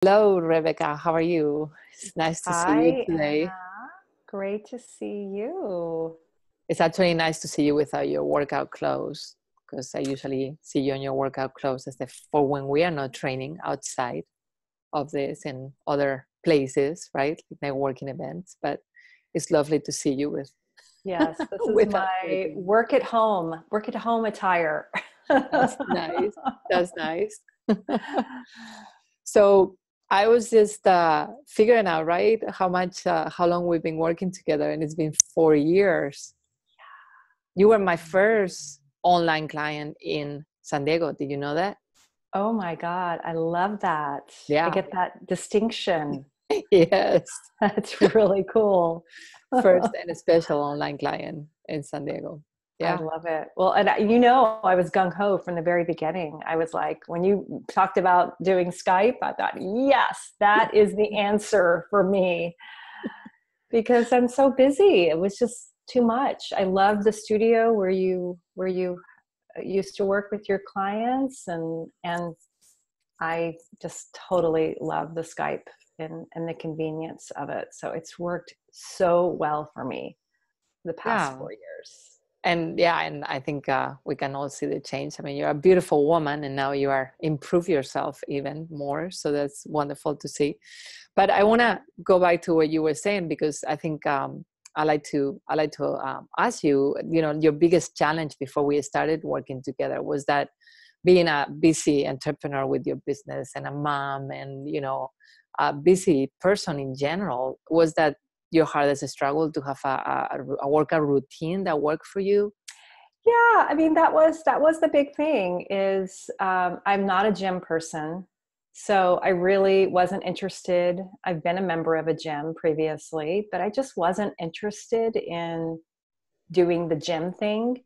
Hello, Rebecca. How are you? It's nice to see you Hi, today. Anna. Great to see you. It's actually nice to see you without your workout clothes because I usually see you in your workout clothes for when we are not training outside of this and other places, right? Like networking events. But it's lovely to see you with Yes, this is without my anything. work at home attire. That's nice. That's nice. So I was just figuring out, right, how long we've been working together, and it's been 4 years. You were my first online client in San Diego. Did you know that? Oh my God, I love that. I Yeah. get that distinction. Yes. That's really cool. First and a special online client in San Diego. I Yeah. love it. Well, and I was gung ho from the very beginning. I was like, when you talked about doing Skype, I thought, yes, that is the answer for me because I'm so busy. It was just too much. I love the studio where you used to work with your clients, and I just totally love the Skype and the convenience of it. So it's worked so well for me the past Yeah. 4 years. And I think we can all see the change. I mean, you're a beautiful woman, and now you are improve yourself even more. So that's wonderful to see. But I want to go back to what you were saying because I think I like to ask you. You know, your biggest challenge before we started working together was that being a busy entrepreneur with your business and a mom, and a busy person in general. Was that your hardest struggle to have a workout routine that worked for you? Yeah, I mean that was the big thing is I'm not a gym person, so I really wasn't interested. I've been a member of a gym previously, but I just wasn't interested in doing the gym thing.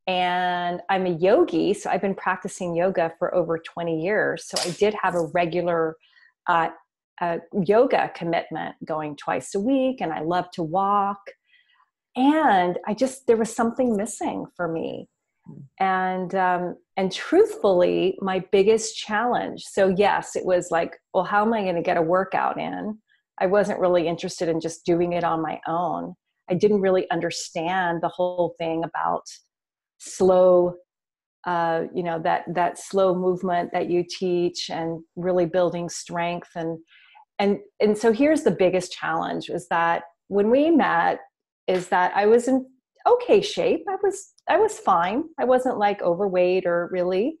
And I'm a yogi, so I've been practicing yoga for over 20 years. So I did have a regular uh, yoga commitment going twice a week, and I love to walk. And there was something missing for me. And truthfully, my biggest challenge. So yes, it was like, well, how am I going to get a workout in? I wasn't really interested in just doing it on my own. I didn't really understand the whole thing about slow, that slow movement that you teach and really building strength. And so here's the biggest challenge is that when we met, is that I was in okay shape. I was fine. I wasn't like overweight or really,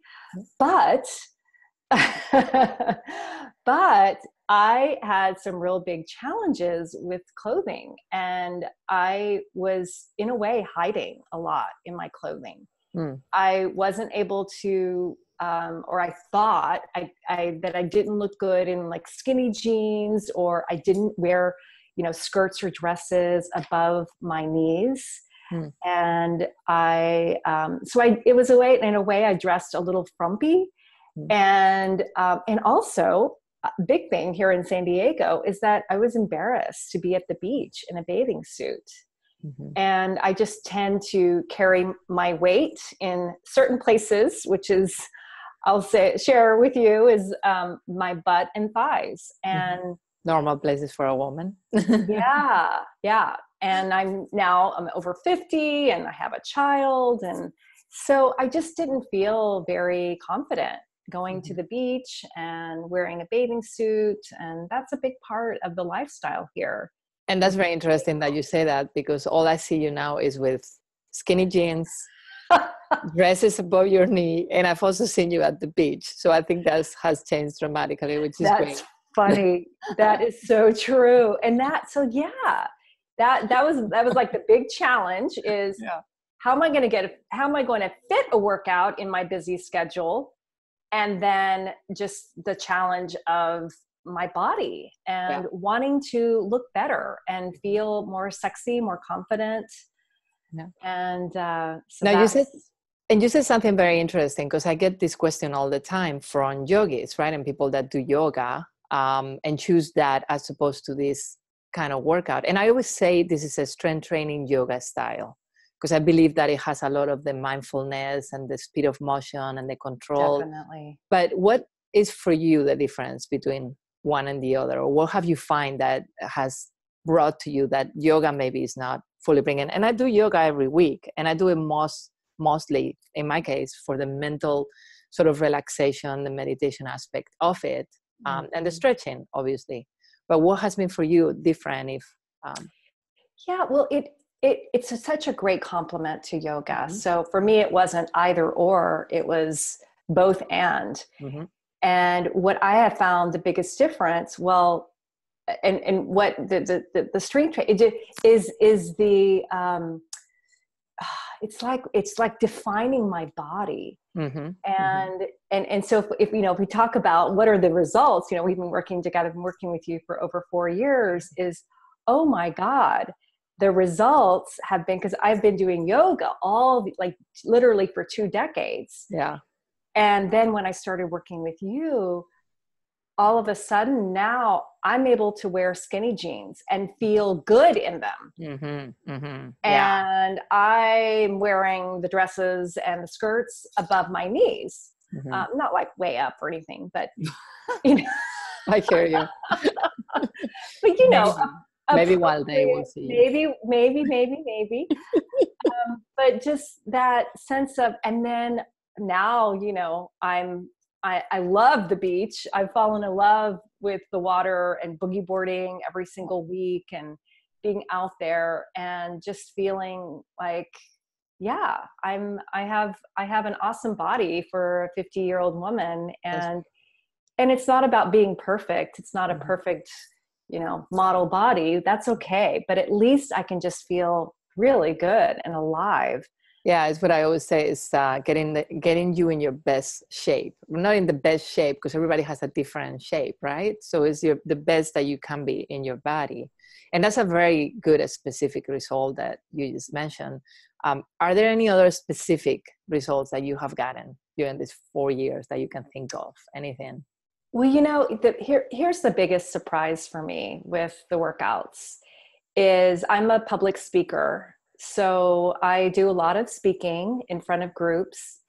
but but I had some real big challenges with clothing, and I was in a way hiding a lot in my clothing. Mm. I wasn't able to, or I thought that I didn't look good in like skinny jeans, or I didn't wear, skirts or dresses above my knees. Mm. And it was in a way I dressed a little frumpy. Mm. And also a big thing here in San Diego is that I was embarrassed to be at the beach in a bathing suit. Mm-hmm. And I just tend to carry my weight in certain places, which is, share with you, is my butt and thighs. Mm-hmm. And Normal places for a woman. yeah, yeah. And I'm over 50 and I have a child. And so I just didn't feel very confident going to Mhm. the beach and wearing a bathing suit. And that's a big part of the lifestyle here. And that's very interesting that you say that because all I see you now is with skinny jeans, dresses above your knee, and I've also seen you at the beach. So I think that has changed dramatically, which is That's great. funny. That is so true. And that was like the big challenge is Yeah. how am I going to fit a workout in my busy schedule? And then just the challenge of my body Yeah. and wanting to look better and feel more sexy, more confident. Yeah. And so Now that's, you said something very interesting because I get this question all the time from yogis, right? And people that do yoga and choose that as opposed to this kind of workout. And I always say this is a strength training yoga style because I believe that it has a lot of the mindfulness and the speed of motion and the control. definitely. But what is for you the difference between one and the other? Or what have you find that has brought to you that yoga maybe is not fully bringing? And I do yoga every week, and I do it mostly, in my case, for the mental sort of relaxation, the meditation aspect of it, and the stretching, obviously. But what has been for you different? If Yeah, well, it's such a great complement to yoga. So for me, it wasn't either or; it was both and. And what I have found the biggest difference, well, and what the strength is the it's like defining my body. And so if you know, if we talk about what are the results, you know, we've been working together, been working with you for over 4 years, is, oh my God, the results have been, because I've been doing yoga like literally for 2 decades. Yeah. And then when I started working with you, all of a sudden now I'm able to wear skinny jeans and feel good in them. And I'm wearing the dresses and the skirts above my knees, not like way up or anything, but you know. I hear you. But you know, maybe one day we'll see. Maybe. But just that sense of, and then now, you know, I love the beach. I've fallen in love with the water and boogie boarding every single week and being out there and just feeling like, yeah, I have an awesome body for a 50-year-old woman. And it's not about being perfect. It's not a perfect, you know, model body. That's okay. But at least I can just feel really good and alive. Yeah, it's what I always say is getting you in your best shape. Not in the best shape, because everybody has a different shape, right? So it's the best that you can be in your body. And that's a very good specific result that you just mentioned. Are there any other specific results that you have gotten during these 4 years that you can think of? Anything? Well, you know, here's the biggest surprise for me with the workouts is I'm a public speaker. So I do a lot of speaking in front of groups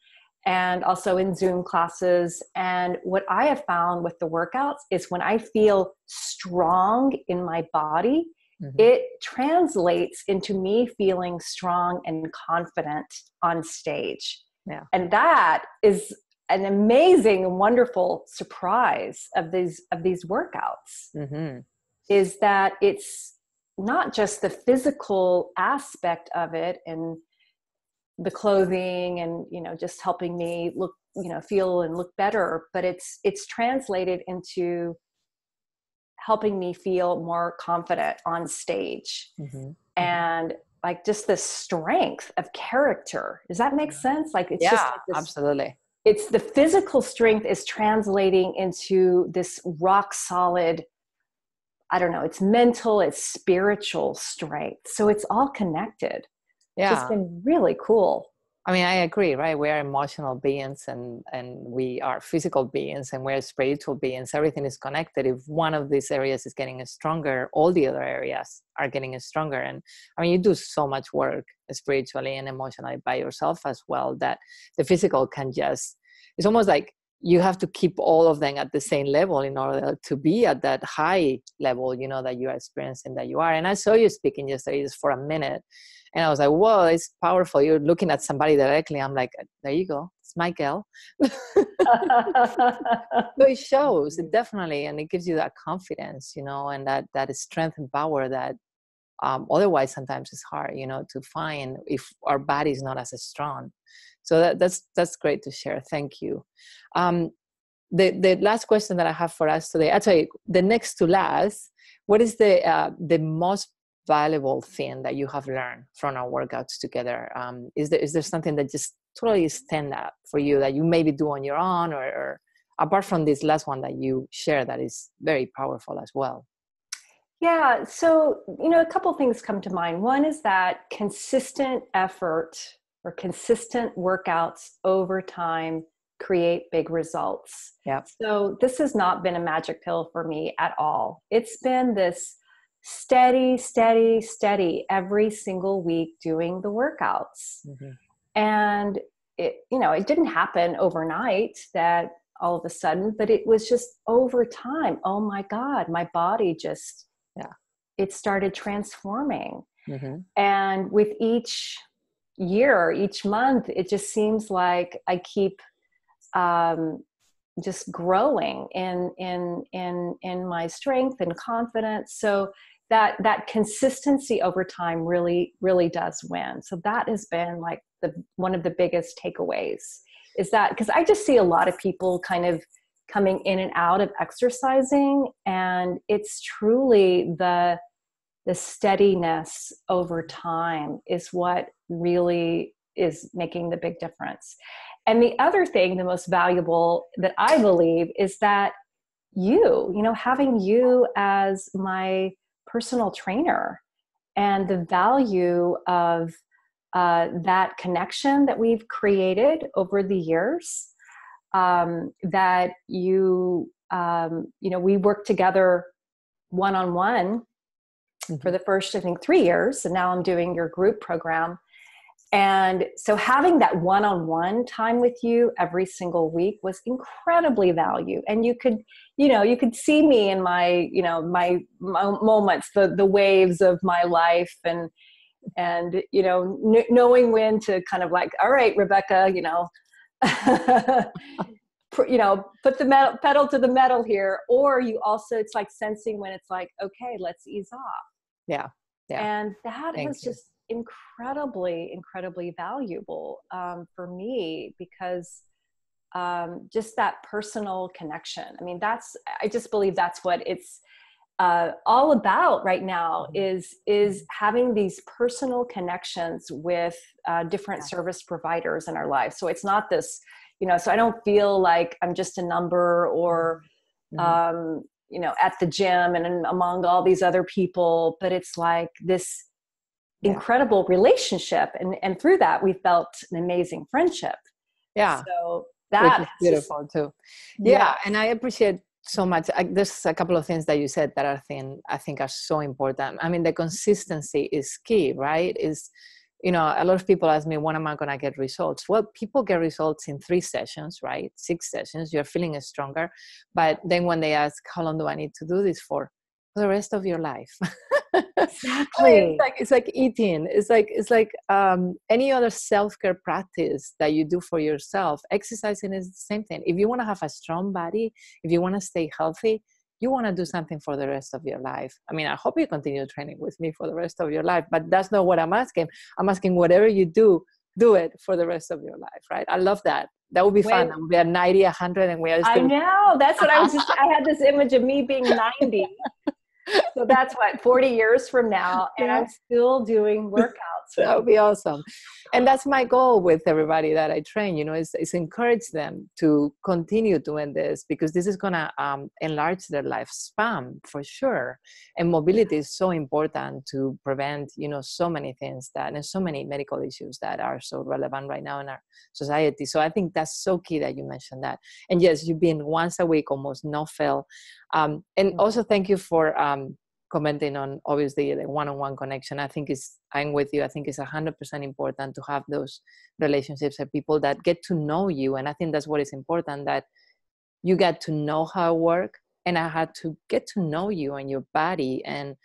and also in Zoom classes. And what I have found with the workouts is when I feel strong in my body, it translates into me feeling strong and confident on stage. Yeah. And that is an amazing and wonderful surprise of these workouts, is that it's not just the physical aspect of it and the clothing and, you know, just helping me look, you know, feel and look better, but it's translated into helping me feel more confident on stage. And like just the strength of character. Does that make sense? Like it's just like this, absolutely. It's the physical strength is translating into this rock solid, I don't know, it's mental, it's spiritual strength. So it's all connected. Yeah. It's been really cool. I mean, I agree, right? We are emotional beings and we are physical beings and we're spiritual beings. Everything is connected. If one of these areas is getting stronger, all the other areas are getting stronger. And I mean, you do so much work spiritually and emotionally by yourself as well, that the physical can just, it's almost like you have to keep all of them at the same level in order to be at that high level, you know, that you are experiencing, that you are. And I saw you speaking yesterday just for a minute. And I was like, whoa, it's powerful. You're looking at somebody directly. I'm like, there you go. It's my girl. So it shows, it definitely, and it gives you that confidence, you know, and that strength and power that otherwise sometimes it's hard, you know, to find if our body is not as strong. So that's great to share. Thank you. The last question that I have for us today, actually, the next to last, what is the most valuable thing that you have learned from our workouts together? Is there something that just totally stand out for you that you maybe do on your own, or apart from this last one that you share that is very powerful as well? Yeah. So, you know, a couple things come to mind. One is that consistent effort or consistent workouts over time create big results. Yeah. So this has not been a magic pill for me at all. It's been this steady every single week doing the workouts. And it, you know, it didn't happen overnight that all of a sudden, but it was just over time. Oh my God, my body just, it started transforming. Mm-hmm. And with each year, each month, it just seems like I keep just growing in my strength and confidence. So that consistency over time really, really does win. So that has been like one of the biggest takeaways, is that, because I just see a lot of people kind of coming in and out of exercising, and it's truly the steadiness over time is what really is making the big difference. And the other thing, the most valuable that I believe, is that having you as my personal trainer, and the value of that connection that we've created over the years, that we work together one-on-one for the first, I think, 3 years. And now I'm doing your group program. And so having that one-on-one time with you every single week was incredibly valuable. And you could see me in my, my moments, the waves of my life, and knowing when to kind of like, all right, Rebecca, put the pedal to the metal here. Or you also, it's like sensing when it's like, okay, let's ease off. Yeah. And that has just incredibly, incredibly valuable for me, because just that personal connection. I mean, I just believe that's what it's all about right now, is having these personal connections with different service providers in our life. So it's not this, so I don't feel like I'm just a number, or at the gym and among all these other people, but it's like this incredible relationship. And through that, we felt an amazing friendship. Yeah. So that is beautiful too. And I appreciate so much. There's a couple of things that you said that I think are so important. I mean, the consistency is key, right? A lot of people ask me, when am I going to get results? Well, people get results in 3 sessions, right? 6 sessions, you're feeling stronger. But then when they ask, how long do I need to do this for the rest of your life? Exactly. It's like eating. It's like any other self-care practice that you do for yourself. Exercising is the same thing. If you want to have a strong body, if you want to stay healthy, you want to do something for the rest of your life. I mean, I hope you continue training with me for the rest of your life, but that's not what I'm asking. I'm asking, whatever you do it for the rest of your life, right? I love that. That would be fun. We are 90, 100, and we are still... I know. That's what I had this image of me being 90. So that's 40 years from now, and I'm still doing workouts. That would be awesome. And that's my goal with everybody that I train, is encourage them to continue doing this, because this is going to enlarge their lifespan for sure. And mobility is so important to prevent, so many things and so many medical issues that are so relevant right now in our society. So I think that's so key that you mentioned that. And yes, you've been once a week, almost no fail. And also thank you for commenting on, obviously, the one-on-one connection. I'm with you. I think it's 100% important to have those relationships and people that get to know you. And I think that's what is important, that you get to know how it works. And I had to get to know you and your body and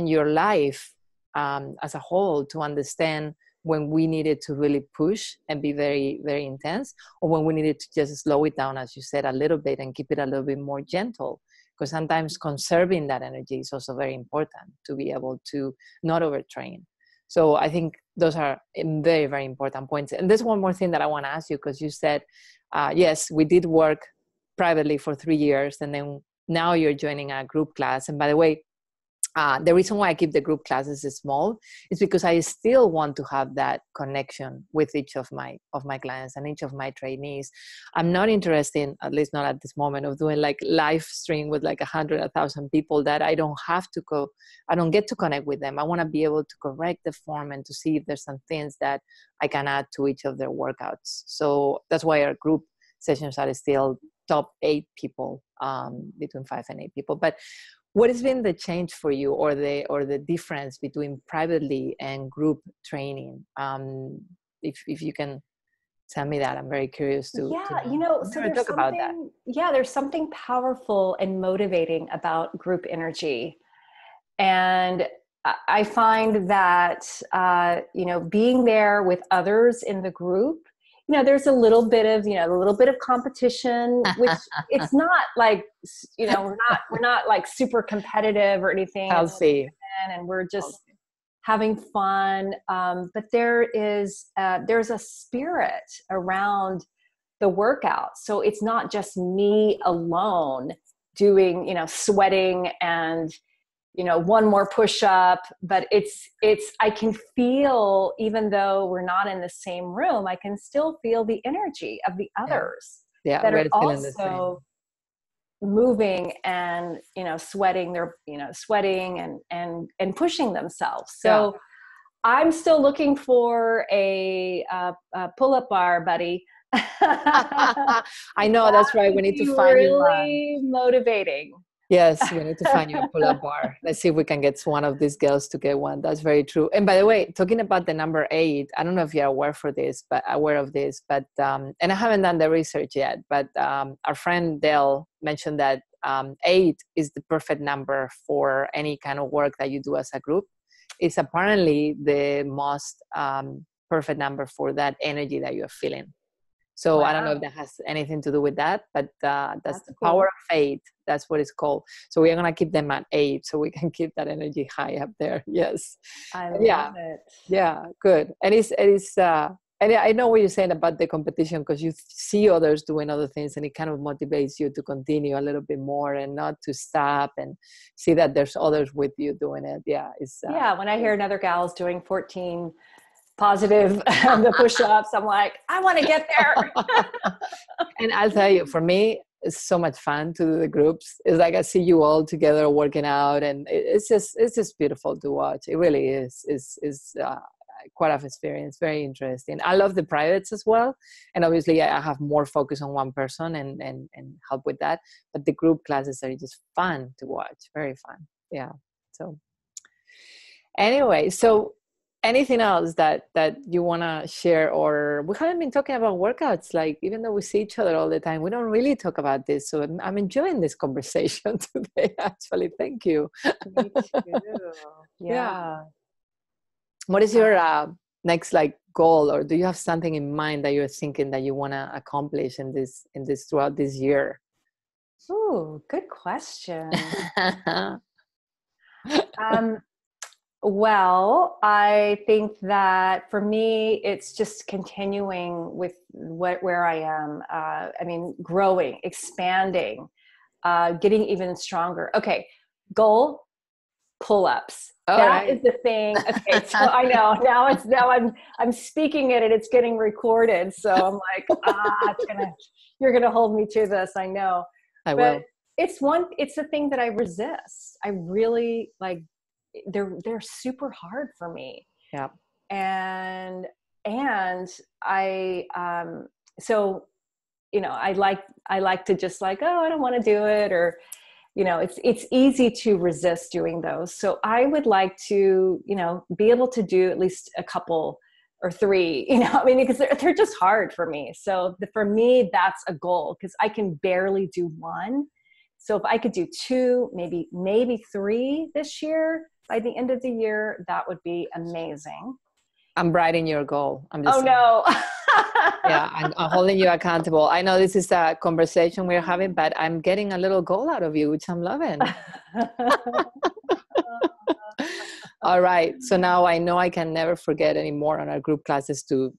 your life as a whole, to understand when we needed to really push and be very, very intense, or when we needed to just slow it down, as you said, a little bit, and keep it a little bit more gentle. Because sometimes conserving that energy is also very important, to be able to not overtrain. So I think those are very, very important points. And there's one more thing that I want to ask you, because you said, yes, we did work privately for 3 years, and then now you're joining a group class. And by the way, the reason why I keep the group classes small is because I still want to have that connection with each of my clients and each of my trainees. I'm not interested in, at least not at this moment, of doing like live stream with like 100, 1,000 people that I don't have to go. I don't get to connect with them. I want to be able to correct the form and to see if there's some things that I can add to each of their workouts. So that's why our group sessions are still top 8 people, between 5 and 8 people. But what has been the change for you, or the difference between privately and group training? If you can Tell me that. I'm very curious to Yeah, know. We so never talk about that. there's something powerful and motivating about group energy. And I find that, being there with others in the group, there's a little bit of competition, which it's not like, we're not like super competitive or anything. Healthy. And we're just having fun. But there's a spirit around the workout. So it's not just me alone doing, sweating and, one more push up, but I can feel, even though we're not in the same room, I can still feel the energy of the others that are also moving and, sweating and pushing themselves. So I'm still looking for a pull-up bar, buddy. I know, that's right. We need to find you one. Really motivating. Yes, we need to find you a pull-up bar. Let's see if we can get one of these girls to get one. That's very true. And by the way, talking about the number 8, I don't know if you're aware of this, but and I haven't done the research yet, but our friend Dale mentioned that 8 is the perfect number for any kind of work that you do as a group. It's apparently the most perfect number for that energy that you're feeling. So wow. I don't know if that has anything to do with that, but that's the power of 8. That's what it's called. So we're going to keep them at 8 so we can keep that energy high up there. Yes. I love it. Yeah, good. And and I know what you're saying about the competition, because you see others doing other things and it kind of motivates you to continue a little bit more and not to stop and see that there's others with you doing it. Yeah. When I hear another gal's doing 14 positive the push-ups, I'm like, I want to get there. And I'll tell you, for me, it's so much fun to do the groups. It's like I see you all together working out, and it's just beautiful to watch. It really is. It's quite an experience. Very interesting. I love the privates as well, and obviously I have more focus on one person and help with that. But the group classes are just fun to watch. Very fun. Yeah. So anyway, anything else that you want to share? Or we haven't been talking about workouts, like, even though we see each other all the time, we don't really talk about this. So I'm enjoying this conversation today, actually. Thank you. Me too. Yeah. What is your next goal, or do you have something in mind that you're thinking that you want to accomplish in this throughout this year? Ooh, good question. Well, I think that for me, it's just continuing with where I am. Growing, expanding, getting even stronger. Okay, goal, pull-ups. That is the thing. Okay, so I know now I'm speaking it and it's getting recorded. So I'm like, you're gonna hold me to this. I know. I will. It's the thing that I resist. I really like. They're super hard for me. Yeah. And I so I like to just like, oh, I don't want to do it, or it's easy to resist doing those. So I would like to be able to do at least a couple or 3, because they're just hard for me. So for me, that's a goal, because I can barely do 1. So if I could do 2, maybe 3 this year, by the end of the year, that would be amazing. I'm writing your goal. No. Yeah, I'm holding you accountable. I know this is a conversation we're having, but I'm getting a little goal out of you, which I'm loving. All right. So now I know I can never forget anymore on our group classes to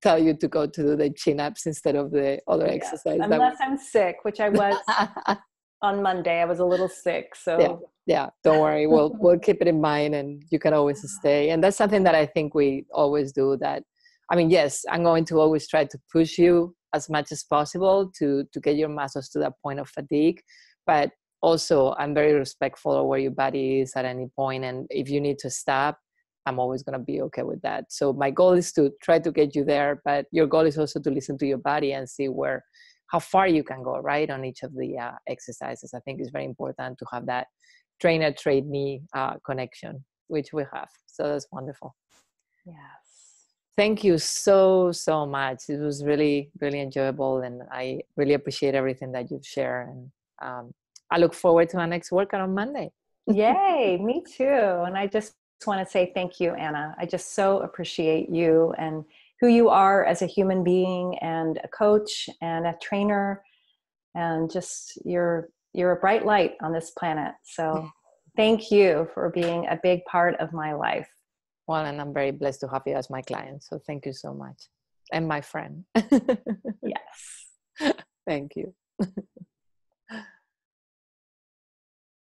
tell you to go to do the chin-ups instead of the other exercise. Unless I'm sick, which I was on Monday. I was a little sick. So yeah, don't worry. We'll keep it in mind, and you can always stay. And that's something that I think we always do. That, yes, I'm going to always try to push you as much as possible to get your muscles to that point of fatigue. But also, I'm very respectful of where your body is at any point. And if you need to stop, I'm always going to be okay with that. So my goal is to try to get you there, but your goal is also to listen to your body and see how far you can go, right, on each of the exercises. I think it's very important to have that trainer-trainee connection, which we have. So that's wonderful. Yes. Thank you so, so much. It was really, really enjoyable. And I really appreciate everything that you've shared. And I look forward to our next workout on Monday. Yay, me too. And I just want to say thank you, Anna. I just so appreciate you and who you are as a human being and a coach and a trainer, and just you're a bright light on this planet. So thank you for being a big part of my life. Well, and I'm very blessed to have you as my client. So thank you so much. And my friend. Yes. Thank you.